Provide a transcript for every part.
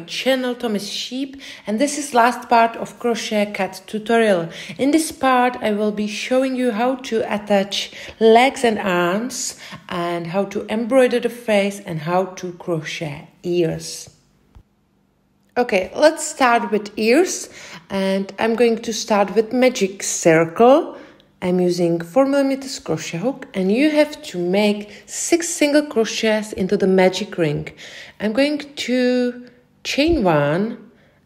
channel Thomas Sheep, and this is last part of crochet cat tutorial. In this part I will be showing you how to attach legs and arms and how to embroider the face and how to crochet ears. Okay, let's start with ears, and I'm going to start with magic circle. I'm using 4mm crochet hook, and you have to make 6 single crochets into the magic ring. I'm going to chain 1,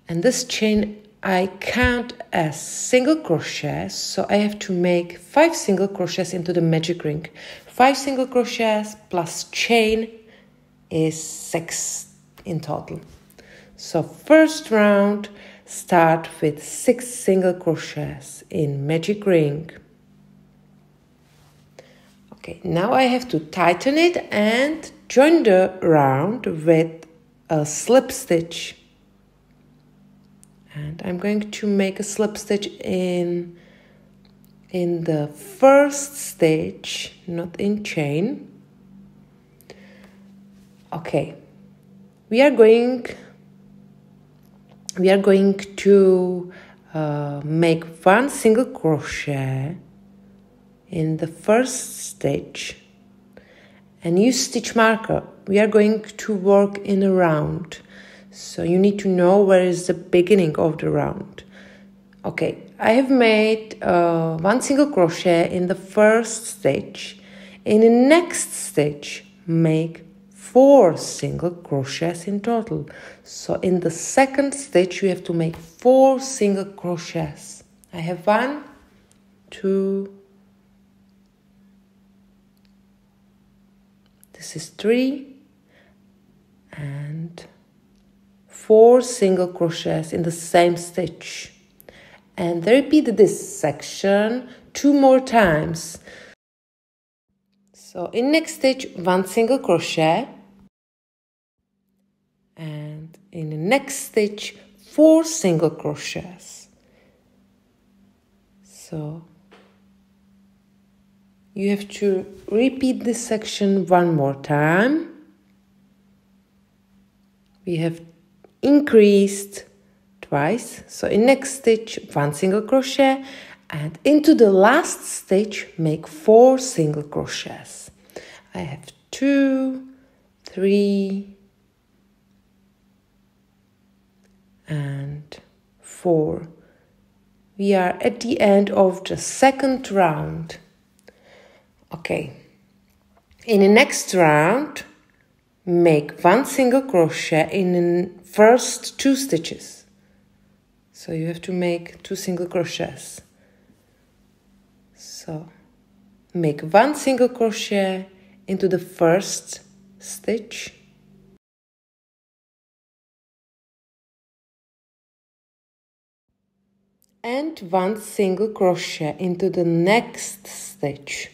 and this chain I count as single crochets, so I have to make 5 single crochets into the magic ring. 5 single crochets plus chain is 6 in total. So first round, start with 6 single crochets in magic ring. Okay, now I have to tighten it and join the round with a slip stitch. And I'm going to make a slip stitch in the first stitch, not in chain. Okay, we are going to make 1 single crochet in the first stitch and use stitch marker. We are going to work in a round, so you need to know where is the beginning of the round. Okay, I have made 1 single crochet in the first stitch. In the next stitch, make 4 single crochets in total. So in the second stitch you have to make 4 single crochets. I have 1, 2, this is 3 and 4 single crochets in the same stitch. And repeat this section 2 more times. So in next stitch 1 single crochet, and in the next stitch 4 single crochets. So you have to repeat this section 1 more time. We have increased twice, so in next stitch 1 single crochet, and into the last stitch make 4 single crochets. I have 2, 3 and 4. We are at the end of the second round. Okay, in the next round make 1 single crochet in the first 2 stitches. So you have to make 2 single crochets. So make 1 single crochet into the first stitch. And 1 single crochet into the next stitch.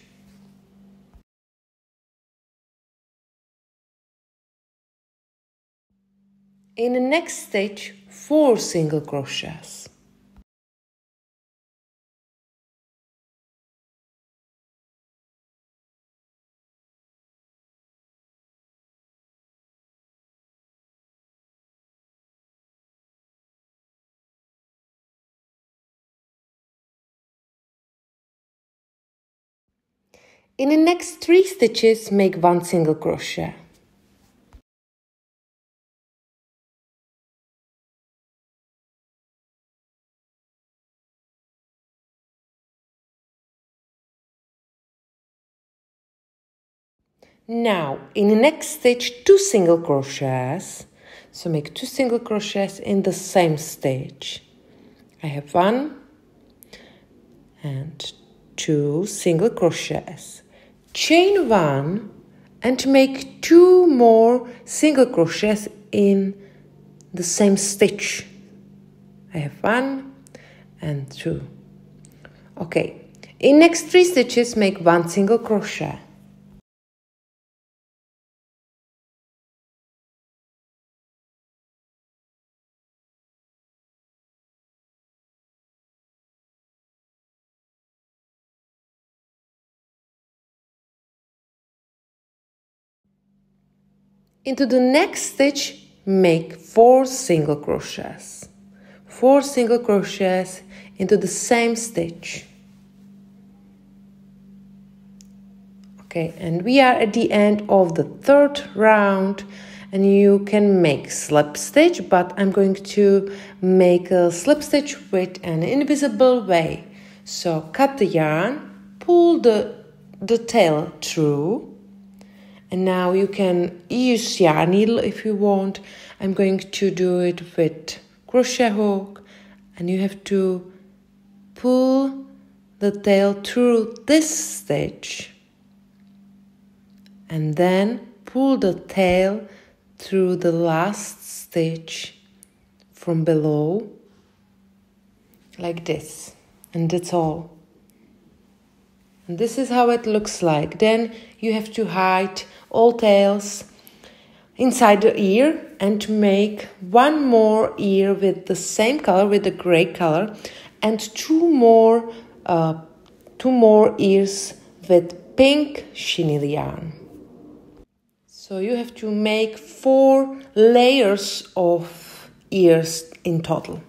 In the next stitch, 4 single crochets. In the next 3 stitches, make 1 single crochet. Now, in the next stitch, 2 single crochets. So make 2 single crochets in the same stitch. I have 1 and 2 single crochets. Chain 1 and make 2 more single crochets in the same stitch. I have 1 and 2. Okay, in next 3 stitches make 1 single crochet. Into the next stitch make 4 single crochets. 4 single crochets into the same stitch. Okay, and we are at the end of the 3rd round, and you can make slip stitch, but I'm going to make a slip stitch with an invisible way. So cut the yarn, pull the tail through, and now you can use yarn needle if you want. I'm going to do it with crochet hook, and you have to pull the tail through this stitch and then pull the tail through the last stitch from below, like this, and that's all. And this is how it looks like. Then you have to hide all tails inside the ear and make 1 more ear with the same color, with the gray color, and 2 more ears with pink chenille yarn. So you have to make 4 layers of ears in total.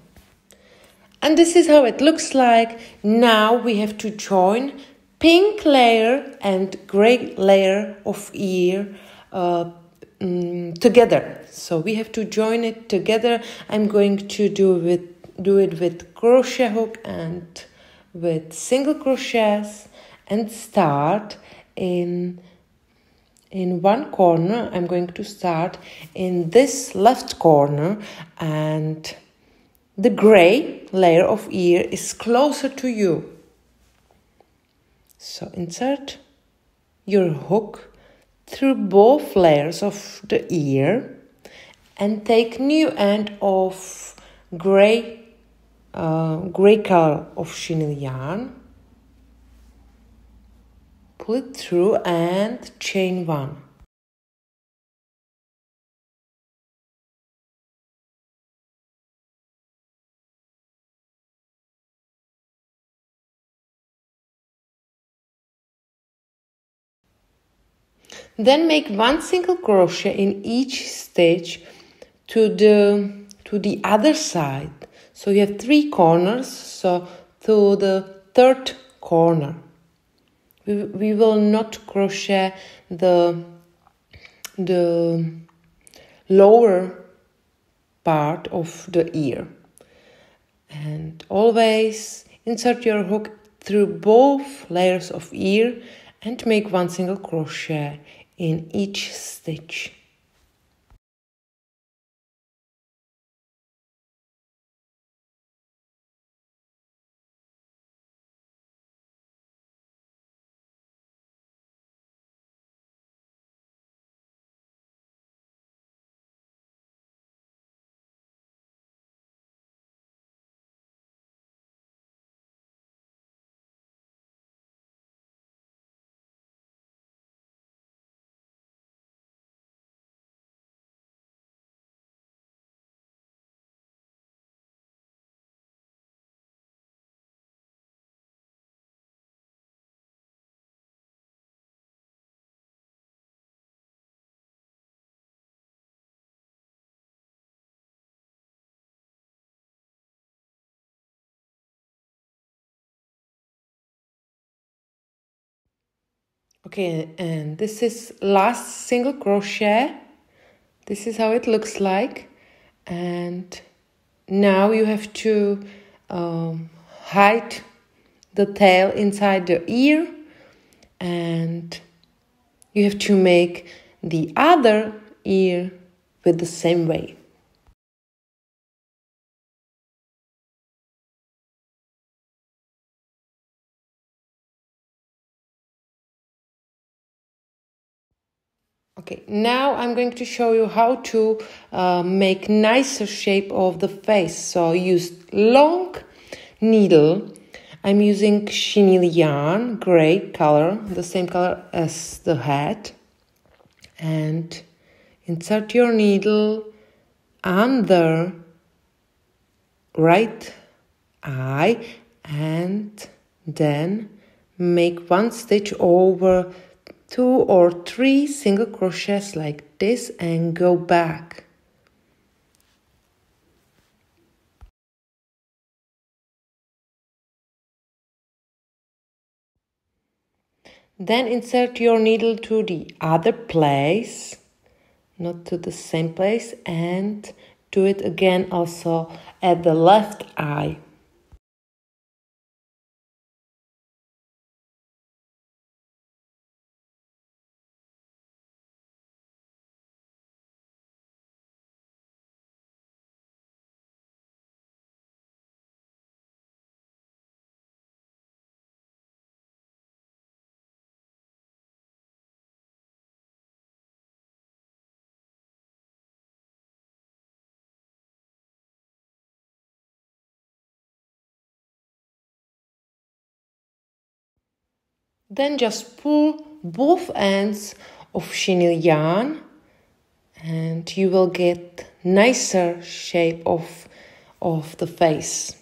And this is how it looks like. Now we have to join pink layer and gray layer of ear together. So we have to join it together. I'm going to do it with crochet hook and with single crochets, and start in one corner. I'm going to start in this left corner, and the gray layer of ear is closer to you. So insert your hook through both layers of the ear and take new end of gray color of chenille yarn. Pull it through and chain 1. Then make 1 single crochet in each stitch to the other side. So you have 3 corners, so to the 3rd corner. We will not crochet the lower part of the ear. And always insert your hook through both layers of ear and make 1 single crochet in each stitch. Okay, and this is last single crochet. This is how it looks like. And now you have to hide the tail inside the ear, and you have to make the other ear with the same way. Okay, now I'm going to show you how to make nicer shape of the face. So use long needle. I'm using chenille yarn, gray color, the same color as the head. And insert your needle under right eye and then make 1 stitch over 2 or 3 single crochets like this and go back. Then insert your needle to the other place, not to the same place, and do it again also at the left eye. Then just pull both ends of chenille yarn and you will get nicer shape of the face.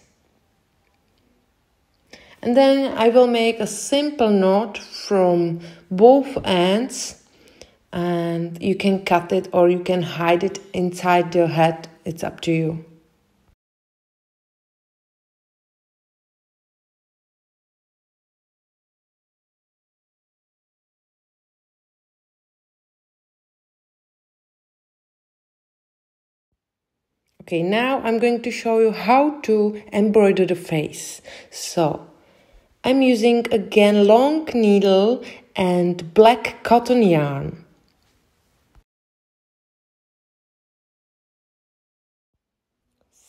And then I will make a simple knot from both ends, and you can cut it or you can hide it inside the head. It's up to you. Okay, now I'm going to show you how to embroider the face. So I'm using again long needle and black cotton yarn.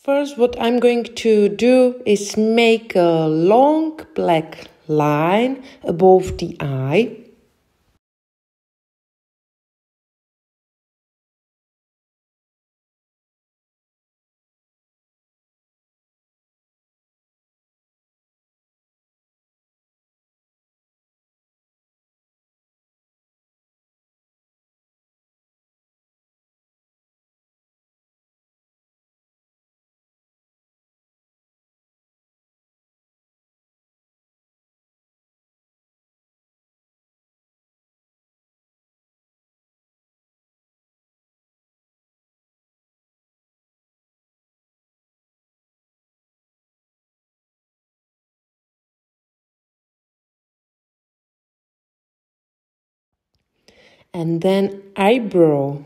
First, what I'm going to do is make a long black line above the eye. And then eyebrow.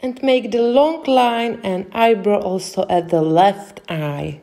And make the long line and eyebrow also at the left eye.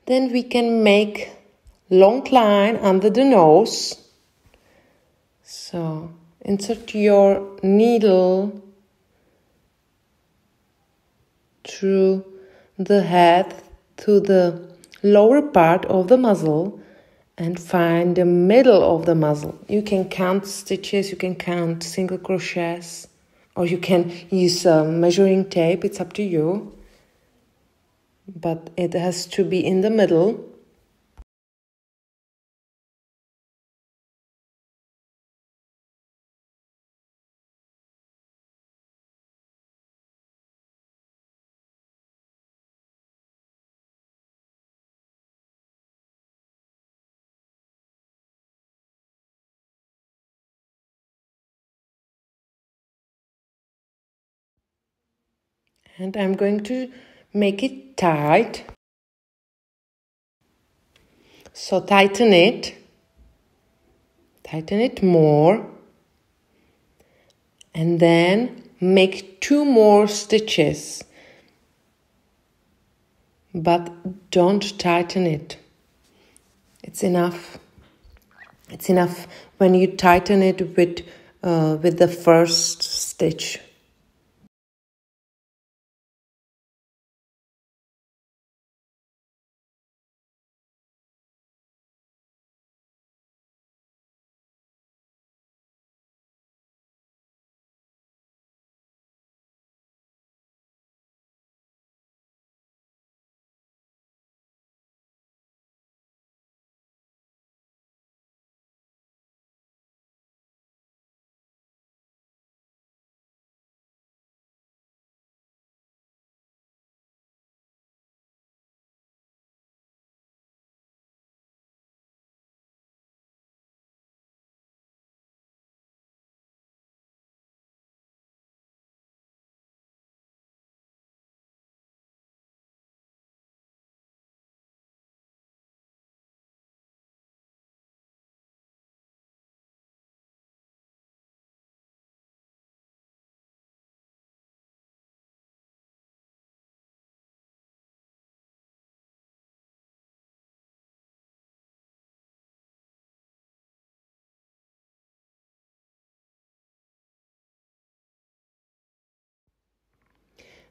Then we can make long line under the nose. So insert your needle through the head to the lower part of the muzzle and find the middle of the muzzle. You can count stitches, you can count single crochets, or you can use measuring tape, it's up to you. But it has to be in the middle. And I'm going to make it tight. So tighten it more, and then make 2 more stitches, but don't tighten it. It's enough. It's enough when you tighten it with the first stitch.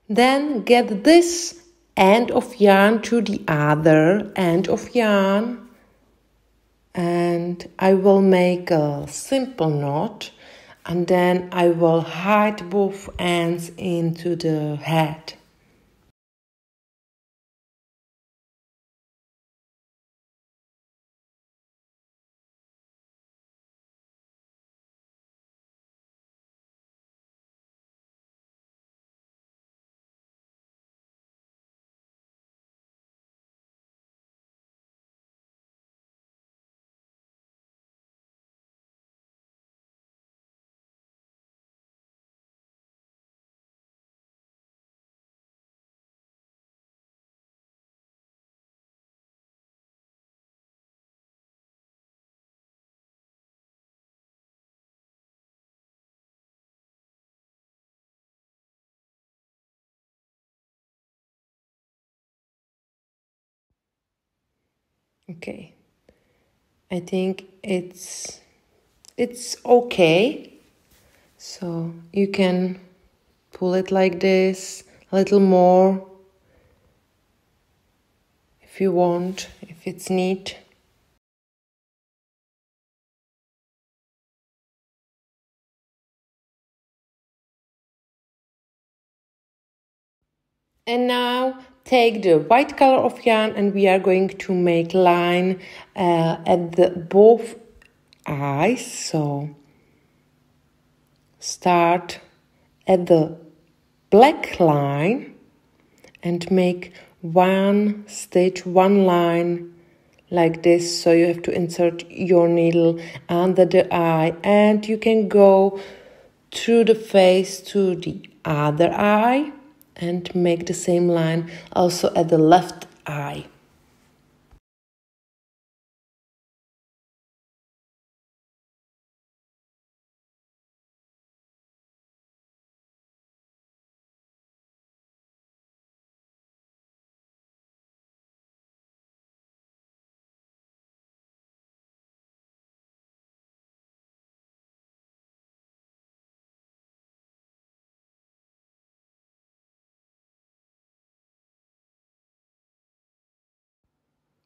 Then get this end of yarn to the other end of yarn, and I will make a simple knot, and then I will hide both ends into the head. Okay, I think it's okay. So you can pull it like this, a little more if you want, if it's neat. And now take the white color of yarn, and we are going to make line at the both eyes. So start at the black line and make one stitch, one line like this. So you have to insert your needle under the eye, and you can go through the face to the other eye and make the same line also at the left eye.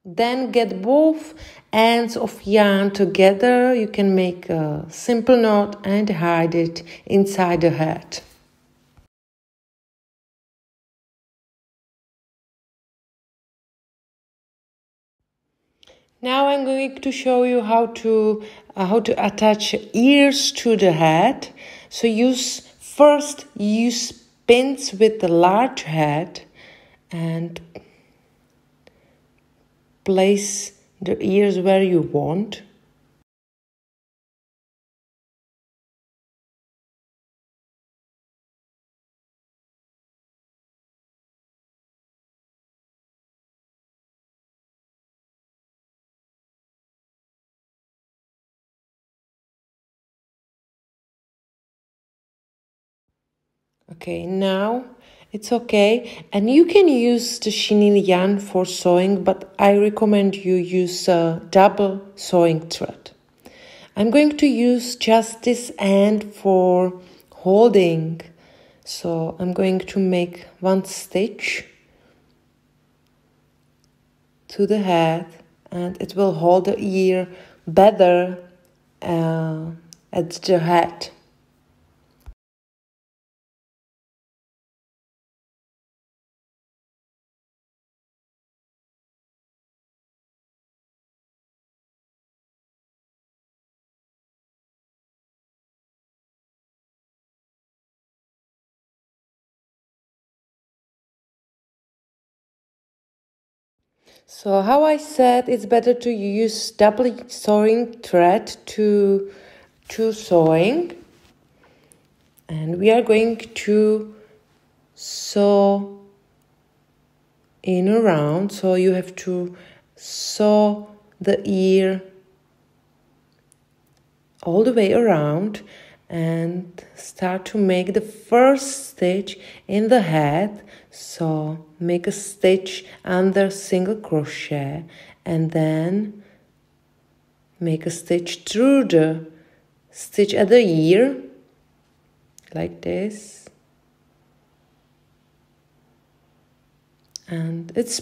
Then get both ends of yarn together. You can make a simple knot and hide it inside the hat. Now I'm going to show you how to attach ears to the hat. So first use pins with the large hat and place the ears where you want. Okay, now it's okay, and you can use the chenille yarn for sewing, but I recommend you use a double sewing thread. I'm going to use just this end for holding, so I'm going to make one stitch to the head, and it will hold the ear better at the head. So how I said, it's better to use double sewing thread to sewing, and we are going to sew in around, so you have to sew the ear all the way around and start to make the first stitch in the head. So make a stitch under single crochet and then make a stitch through the stitch at the ear like this, and it's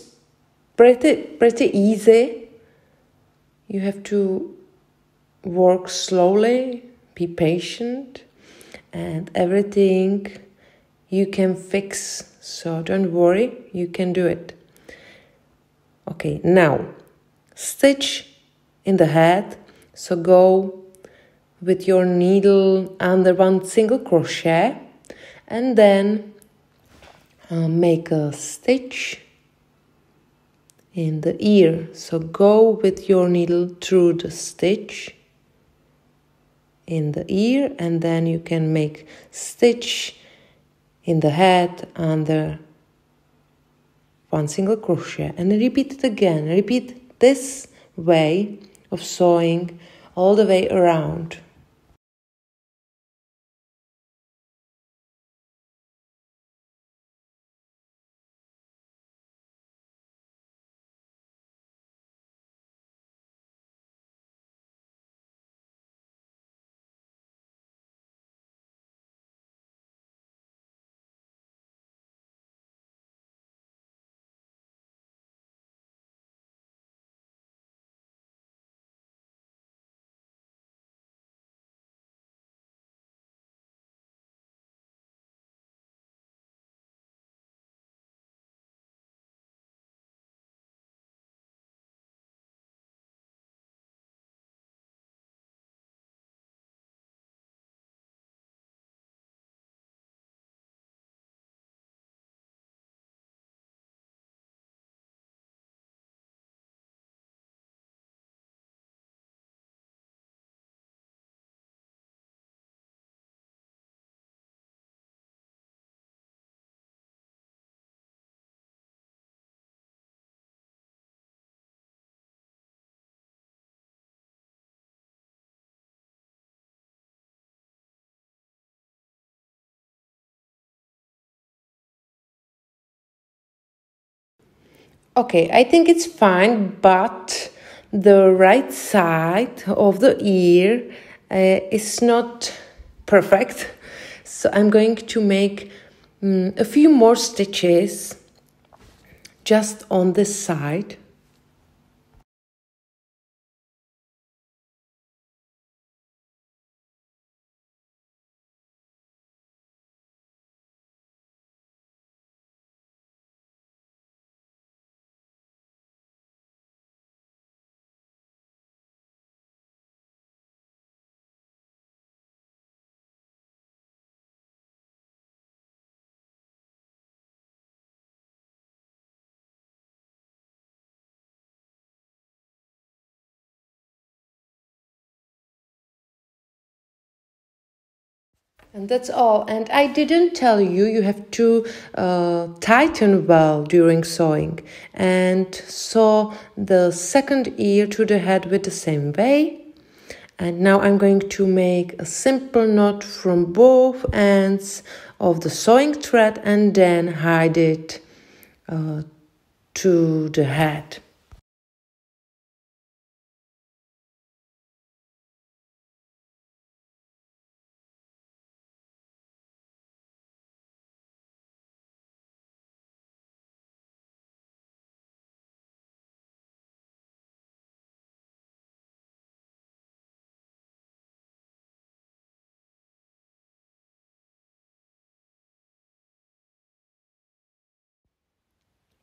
pretty easy. You have to work slowly, be patient, and everything you can fix, so don't worry, you can do it. Okay, now stitch in the head, so go with your needle under one single crochet and then make a stitch in the ear, so go with your needle through the stitch in the ear, and then you can make stitch in the head under one single crochet and repeat it again. Repeat this way of sewing all the way around. Okay, I think it's fine, but the right side of the ear is not perfect. So I'm going to make a few more stitches just on this side. And that's all. And I didn't tell you, you have to tighten well during sewing. And sew the second ear to the head with the same way. And now I'm going to make a simple knot from both ends of the sewing thread and then hide it to the head.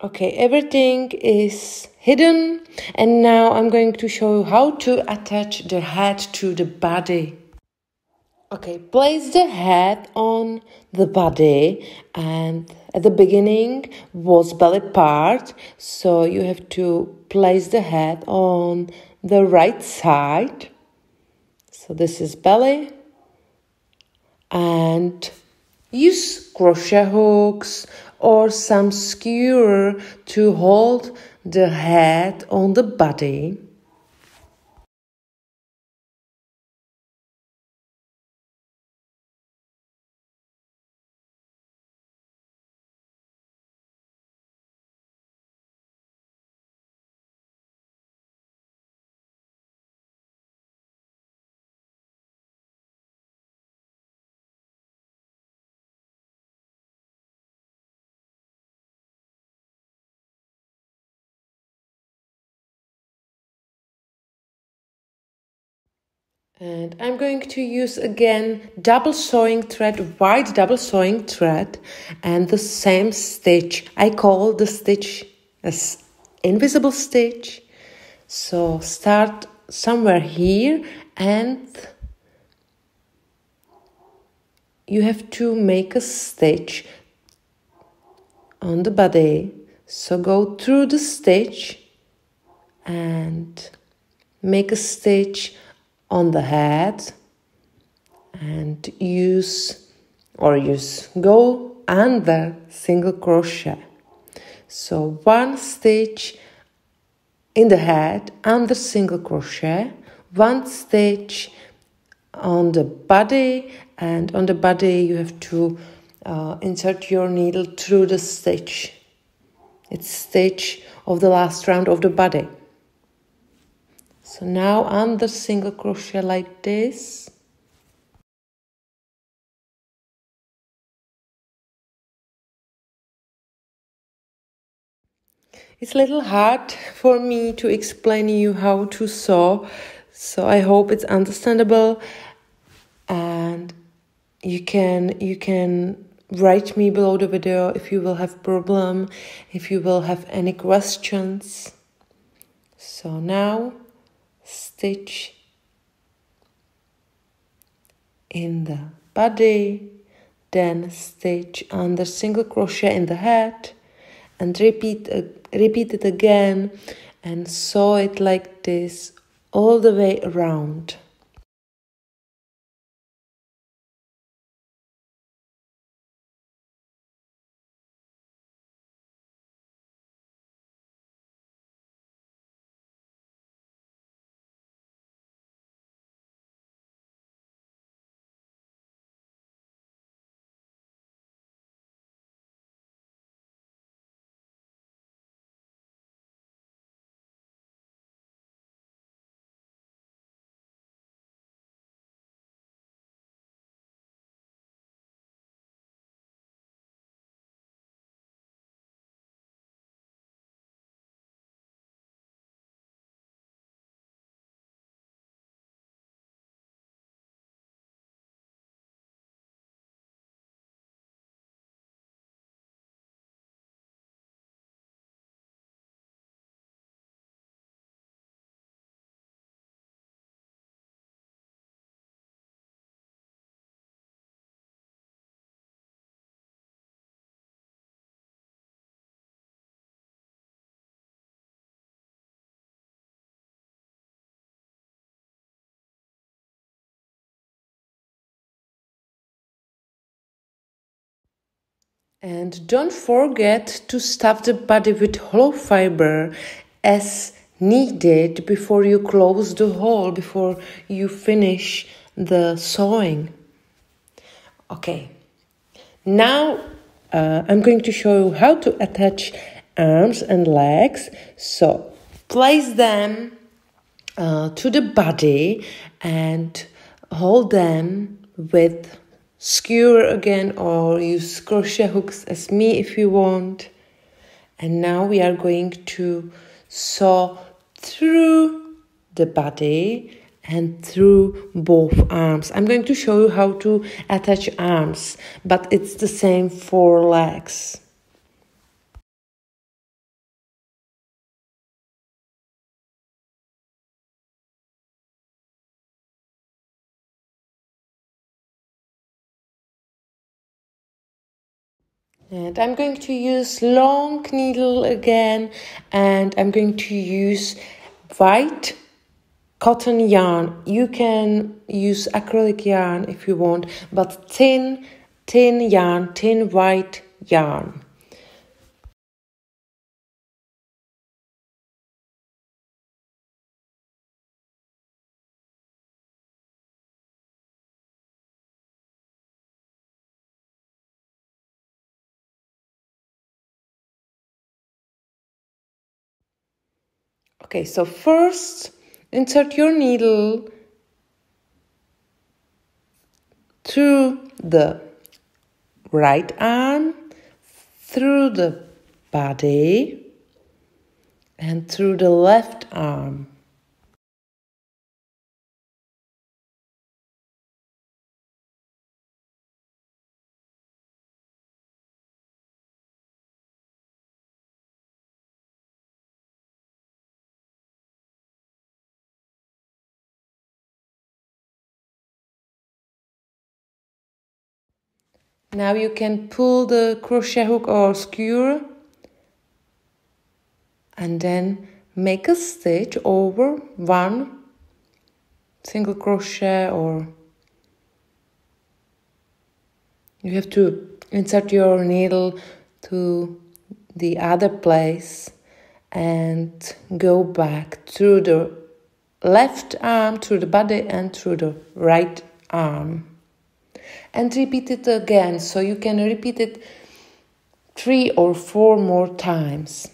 Okay, everything is hidden, and now I'm going to show you how to attach the head to the body. Okay, place the head on the body, and at the beginning was belly part, so you have to place the head on the right side. So this is belly, and use crochet hooks or some skewer to hold the head on the body. And I'm going to use again double sewing thread, white double sewing thread, and the same stitch. I call the stitch as invisible stitch. So start somewhere here and you have to make a stitch on the body. So go through the stitch and make a stitch on the head and go under single crochet. So one stitch in the head under single crochet, one stitch on the body, and on the body you have to insert your needle through the stitch. It's stitch of the last round of the body. So now under single crochet like this. It's a little hard for me to explain you how to sew, so I hope it's understandable, and you can write me below the video if you will have problem, if you will have any questions. So now stitch in the body, then stitch under single crochet in the head, and repeat it again and sew it like this all the way around. And don't forget to stuff the body with hollow fiber as needed before you close the hole, before you finish the sewing. Okay, Now I'm going to show you how to attach arms and legs. So place them to the body and hold them with skewer again, or use crochet hooks as me if you want. And now we are going to sew through the body and through both arms. I'm going to show you how to attach arms, but it's the same for legs. And I'm going to use long needle again, and I'm going to use white cotton yarn. You can use acrylic yarn if you want, but thin yarn, thin white yarn. Okay, so first insert your needle through the right arm, through the body, and through the left arm. Now you can pull the crochet hook or skewer and then make a stitch over one single crochet, or you have to insert your needle to the other place and go back through the left arm, through the body, and through the right arm. And repeat it again, so you can repeat it 3 or 4 more times.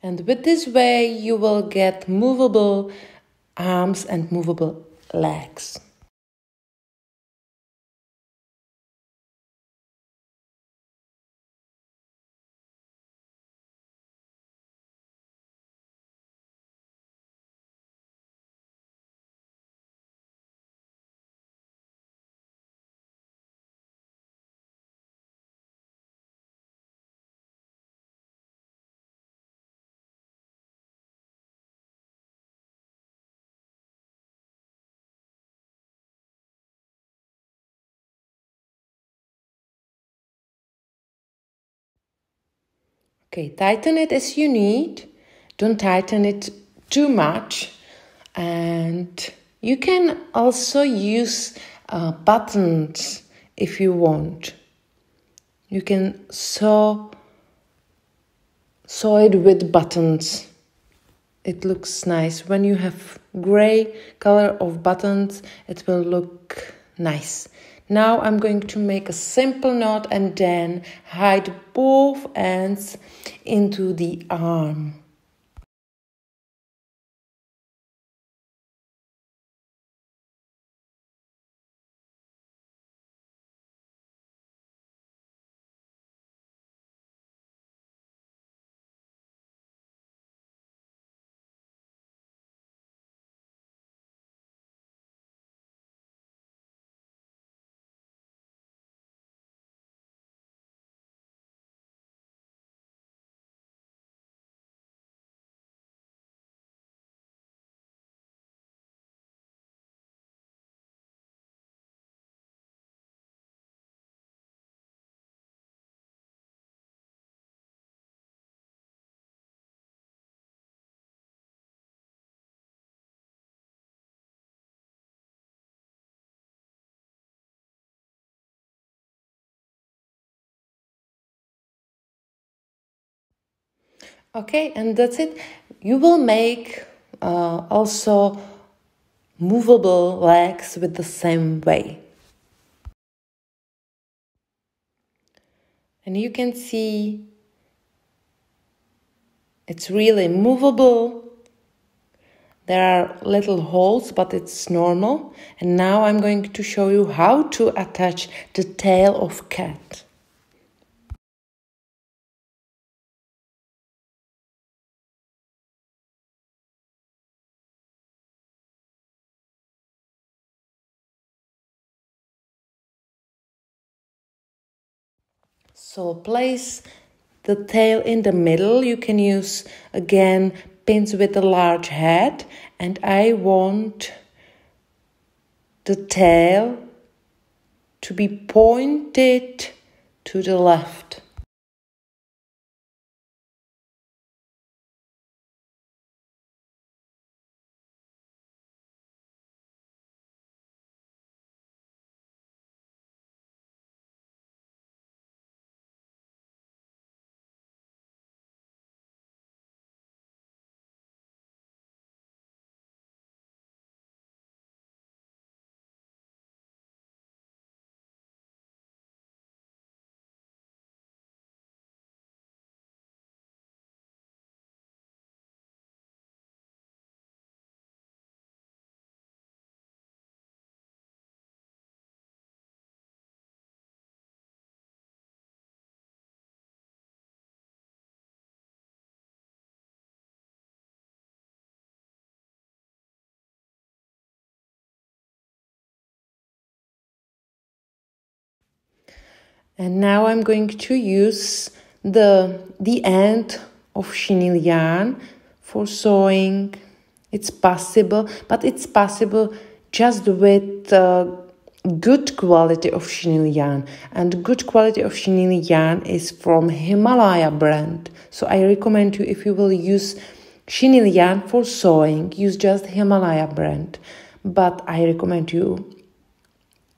And with this way, you will get movable arms and movable legs. Okay, tighten it as you need. Don't tighten it too much. And you can also use buttons if you want. You can sew it with buttons. It looks nice. When you have gray color of buttons, it will look nice. Now I'm going to make a simple knot and then hide both ends into the arm. Okay, and that's it. You will make also movable legs with the same way. And you can see it's really movable. There are little holes, but it's normal. And now I'm going to show you how to attach the tail of cat. So place the tail in the middle. You can use again pins with a large head, and I want the tail to be pointed to the left. And now I'm going to use the end of chenille yarn for sewing. It's possible, but it's possible just with good quality of chenille yarn. And good quality of chenille yarn is from Himalaya brand. So I recommend you, if you will use chenille yarn for sewing, use just Himalaya brand. But I recommend you,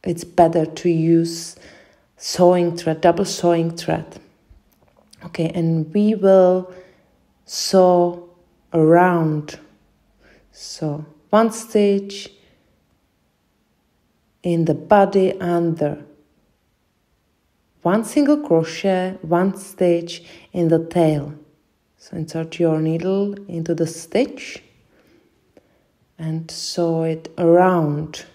it's better to use sewing thread, double sewing thread. Okay, and we will sew around. So one stitch in the body under, one single crochet, one stitch in the tail. So insert your needle into the stitch and sew it around.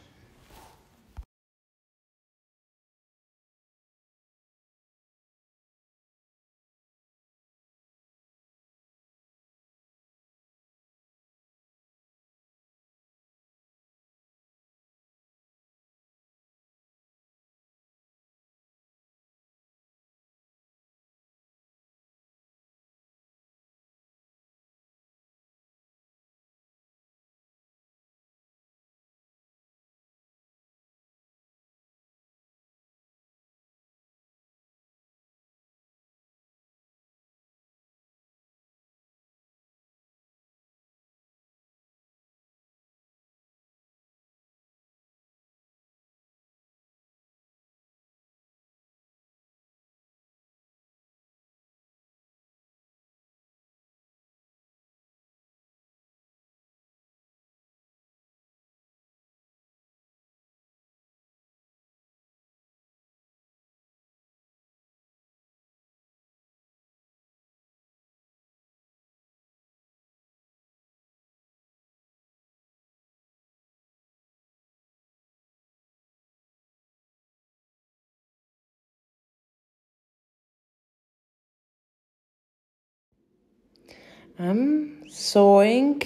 I'm sewing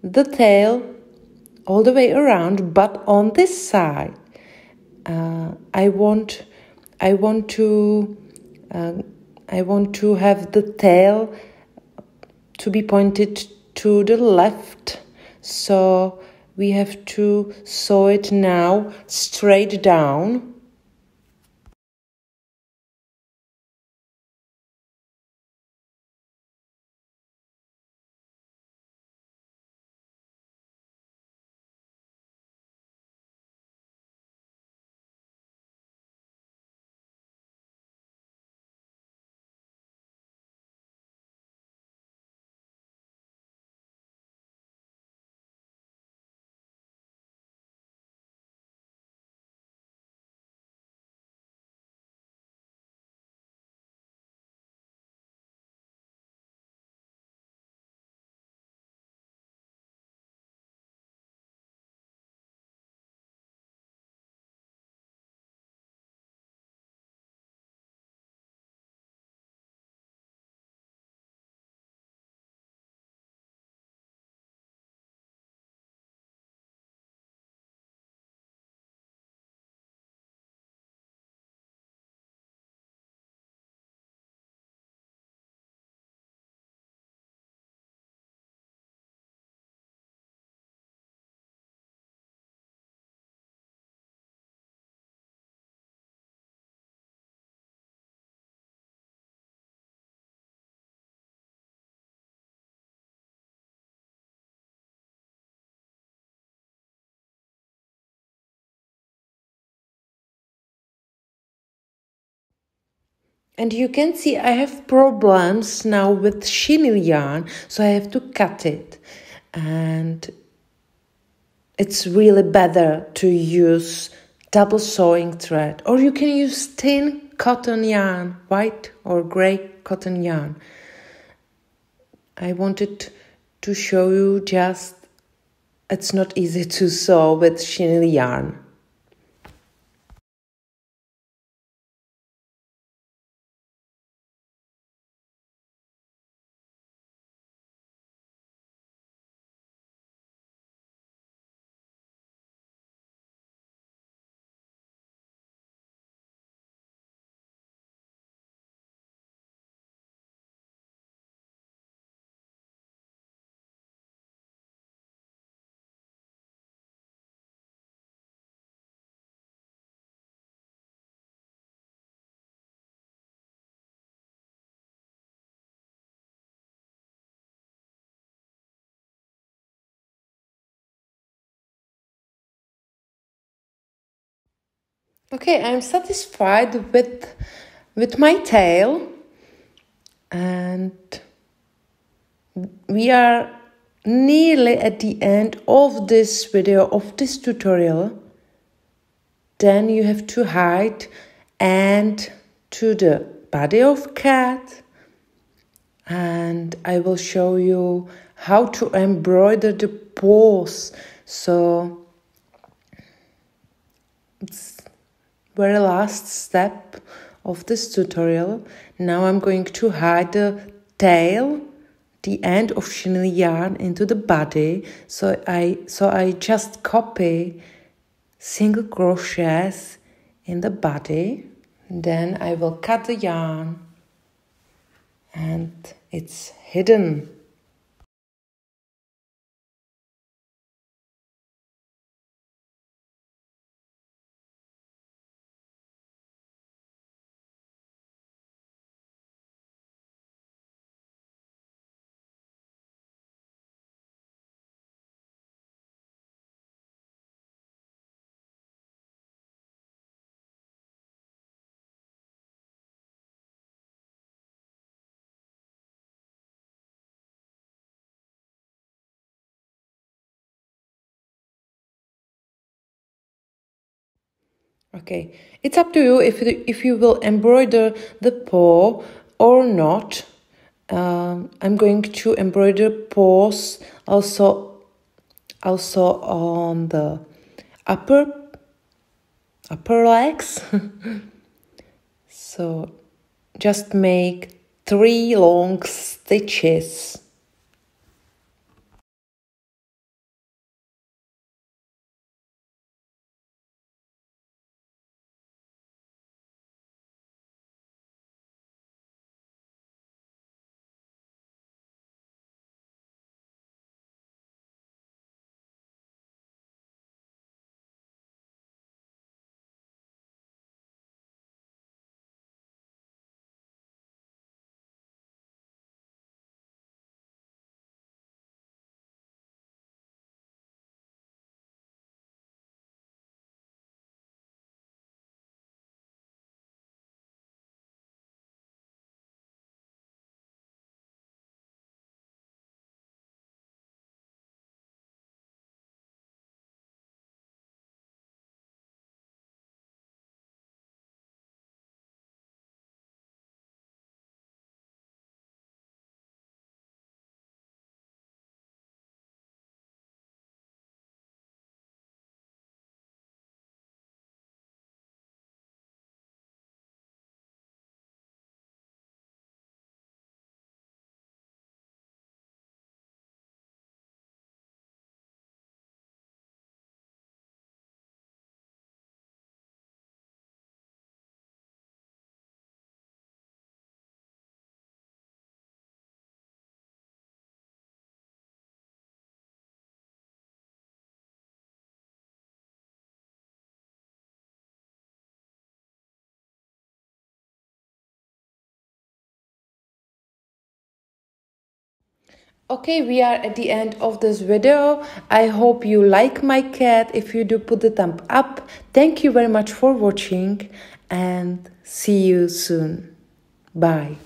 the tail all the way around, but on this side, I want to have the tail to be pointed to the left. So we have to sew it now straight down. And you can see I have problems now with chenille yarn, so I have to cut it. And it's really better to use double sewing thread, or you can use thin cotton yarn, white or gray cotton yarn. I wanted to show you just it's not easy to sew with chenille yarn. Okay, I'm satisfied with my tail, and we are nearly at the end of this video, of this tutorial. Then you have to hide and to the body of cat, and I will show you how to embroider the paws. So it's very last step of this tutorial. Now I'm going to hide the tail, the end of chenille yarn, into the body. So I just copy single crochets in the body. Then I will cut the yarn and it's hidden. Okay, it's up to you if you will embroider the paw or not. I'm going to embroider paws also on the upper legs. So just make 3 long stitches. Okay, we are at the end of this video. I hope you like my cat. If you do, put the thumb up. Thank you very much for watching and see you soon. Bye.